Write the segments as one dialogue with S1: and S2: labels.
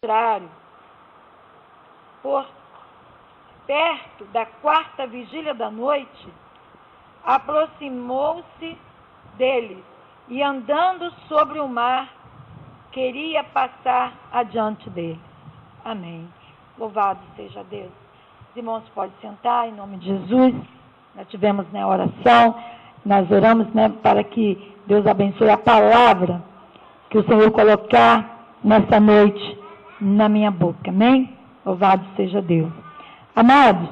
S1: contrário. Por perto da 4ª vigília da noite, aproximou-se deles e, andando sobre o mar, queria passar adiante deles. Amém. Louvado seja Deus. Os irmãos podem sentar em nome de Jesus. Nós tivemos a oração, nós oramos para que Deus abençoe a palavra que o Senhor colocar nessa noite na minha boca. Amém? Louvado seja Deus. Amados,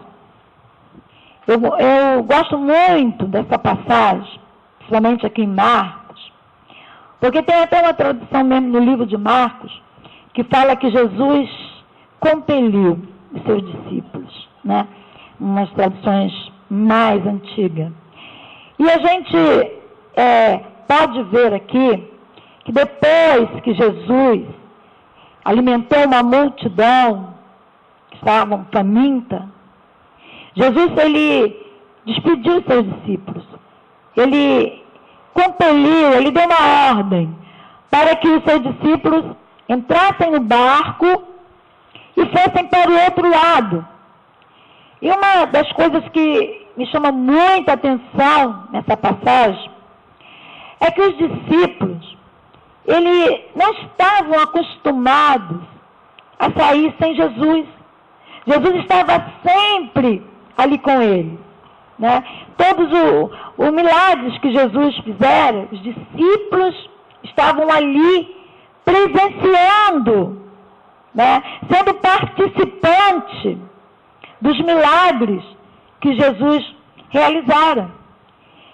S1: eu gosto muito dessa passagem, principalmente aqui em Marcos, porque tem até uma tradução mesmo no livro de Marcos, que fala que Jesus compeliu os seus discípulos, né? Umas traduções mais antigas. E a gente pode ver aqui que depois que Jesus alimentou uma multidão que estavam faminta, Jesus, ele despediu os seus discípulos. Ele compeliu, ele deu uma ordem para que os seus discípulos entrassem no barco e fossem para o outro lado. E uma das coisas que me chama muita atenção nessa passagem é que os discípulos, eles não estavam acostumados a sair sem Jesus. Jesus estava sempre ali com eles, né? Todos os milagres que Jesus fizera, os discípulos estavam ali presenciando, né? Sendo participante dos milagres que Jesus realizara.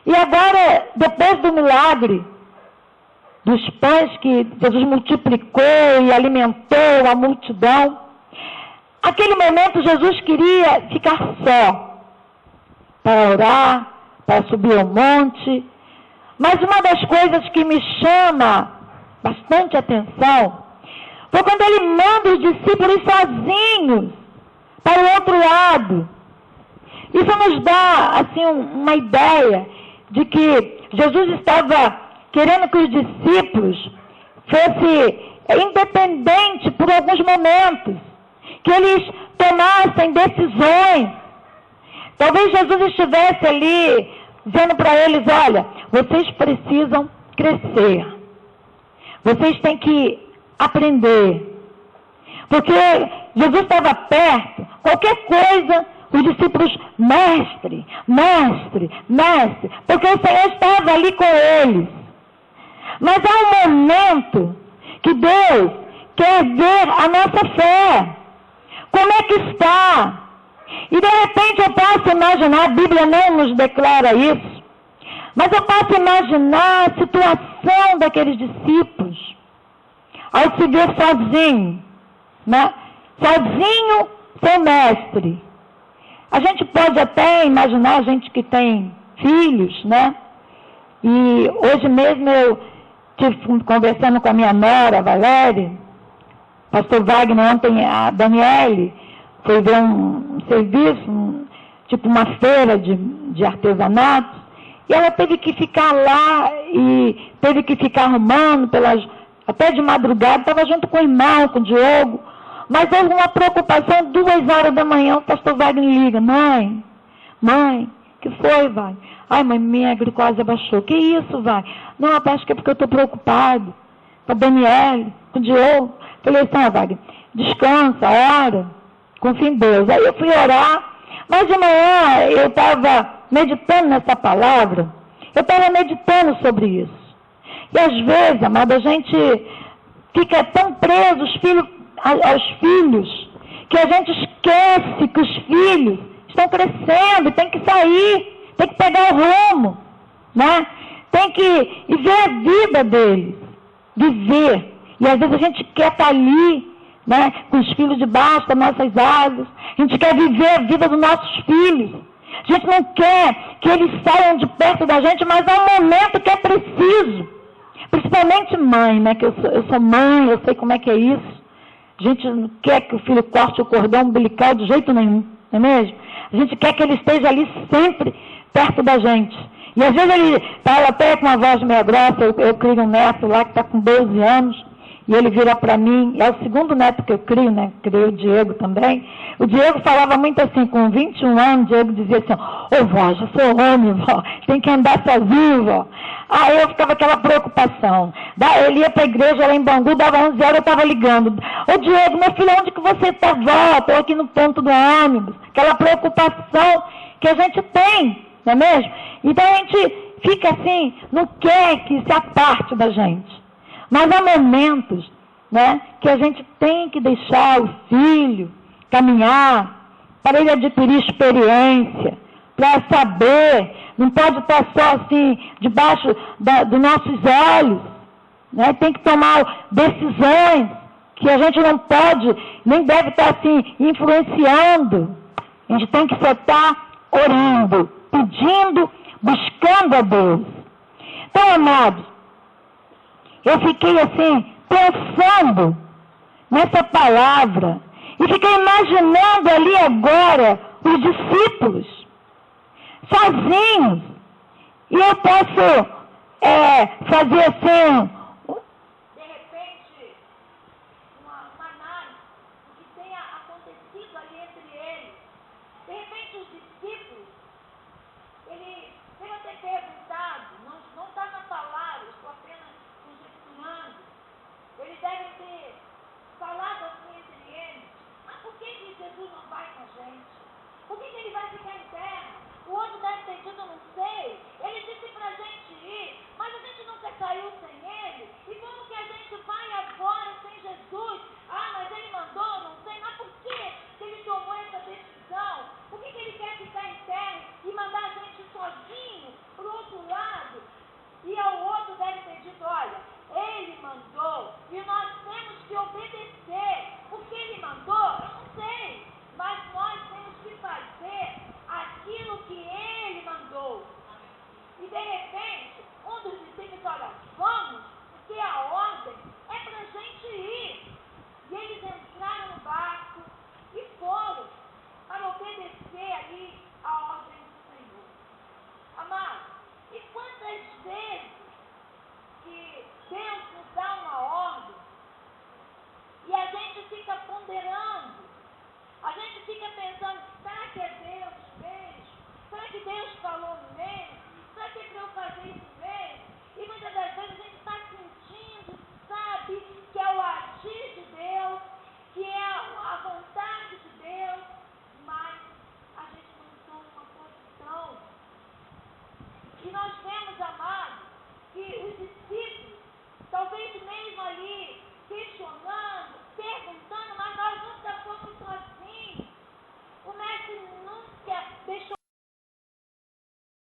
S1: E agora, depois do milagre dos pães que Jesus multiplicou e alimentou a multidão, aquele momento Jesus queria ficar só, para orar, para subir ao monte. Mas uma das coisas que me chama bastante atenção foi quando ele manda os discípulos sozinhos para o outro lado. Isso nos dá, assim, uma ideia de que Jesus estava querendo que os discípulos fossem independentes por alguns momentos, que eles tomassem decisões. Talvez Jesus estivesse ali dizendo para eles: olha, vocês precisam crescer, vocês têm que aprender, porque Jesus estava perto. Qualquer coisa, os discípulos: mestre, mestre, mestre, porque o Senhor estava ali com eles. Mas há um momento que Deus quer ver a nossa fé. Como é que está? E de repente eu posso imaginar, a Bíblia não nos declara isso, mas eu posso imaginar a situação daqueles discípulos ao se ver sozinho, né? Sozinho, sem mestre. A gente pode até imaginar, a gente que tem filhos, né? E hoje mesmo eu estive conversando com a minha nora, a Valéria, pastor Wagner, ontem a Daniele foi ver um serviço, tipo uma feira de artesanato, e ela teve que ficar lá e teve que ficar arrumando, até de madrugada, estava junto com o irmão, com o Diogo, mas houve uma preocupação, 2h da manhã, o pastor Wagner liga: mãe, que foi, vai? Ai, mãe, minha glicose abaixou. Que isso, vai? Não, acho que é porque eu estou preocupado com a Daniele, com o Diogo. Falei assim: Wagner, descansa, ora, confia em Deus. Aí eu fui orar, mas de manhã eu estava meditando nessa palavra, eu estava meditando sobre isso. E às vezes, amada, a gente fica tão preso aos filhos, que a gente esquece que os filhos estão crescendo, tem que sair, tem que pegar o rumo, né? Tem que ver a vida deles, viver. E às vezes a gente quer estar ali, né, com os filhos debaixo das nossas asas. A gente quer viver a vida dos nossos filhos. A gente não quer que eles saiam de perto da gente, mas há um momento que é preciso. Principalmente mãe, né, que eu sou mãe, eu sei como é que é isso. A gente não quer que o filho corte o cordão umbilical de jeito nenhum, não é mesmo? A gente quer que ele esteja ali sempre perto da gente. E às vezes ele fala até com uma voz meio grossa. Eu crio um neto lá que está com 12 anos. E ele vira para mim, é o segundo neto que eu crio, né? Criei o Diego também. O Diego falava muito assim, com 21 anos, o Diego dizia assim, ô vó, já sou homem, vó, tem que andar sozinho, vó. Aí eu ficava aquela preocupação. Ele ia para a igreja lá em Bangu, dava 11 horas, eu estava ligando. Ô Diego, meu filho, onde que você está, vó? Estou aqui no ponto do ônibus. Aquela preocupação que a gente tem, não é mesmo? Então a gente fica assim, não quer que se aparte da gente. Mas há momentos, né, que a gente tem que deixar o filho caminhar, para ele adquirir experiência, para saber, não pode estar só assim, debaixo dos nossos olhos, né? Tem que tomar decisões que a gente não pode, nem deve estar assim, influenciando. A gente tem que só estar orando, pedindo, buscando a Deus. Então, amados, eu fiquei assim, pensando nessa palavra, e fiquei imaginando ali agora os discípulos, sozinhos. E eu posso fazer assim, de repente, uma análise do que tenha acontecido ali entre eles. De repente, os discípulos, ele deve ter perguntado, não está na palavra, estou apenas conjecturando. Eles devem ter falado assim entre eles, mas por que Jesus não vai com a gente? Por que ele vai ficar em terra? O outro deve ter dito, não sei. Ele disse para a gente ir, mas a gente nunca saiu sem ele. E como que a gente vai agora sem Jesus? Ah, mas ele mandou, não sei. Mas por que ele tomou essa decisão? Por que ele quer ficar em terra e mandar a gente sozinho para o outro lado? E ao outro deve ter dito, olha, ele mandou e nós temos que obedecer. Porque ele mandou, eu não sei, mas nós temos que fazer aquilo que ele mandou. E de repente, um dos discípulos, olha, vamos, porque a ordem é para a gente ir. E eles entraram no barco e foram para obedecer ali a ordem do Senhor. Amado, e quantas vezes que Deus nos dá uma ordem e a gente fica ponderando, a gente fica pensando,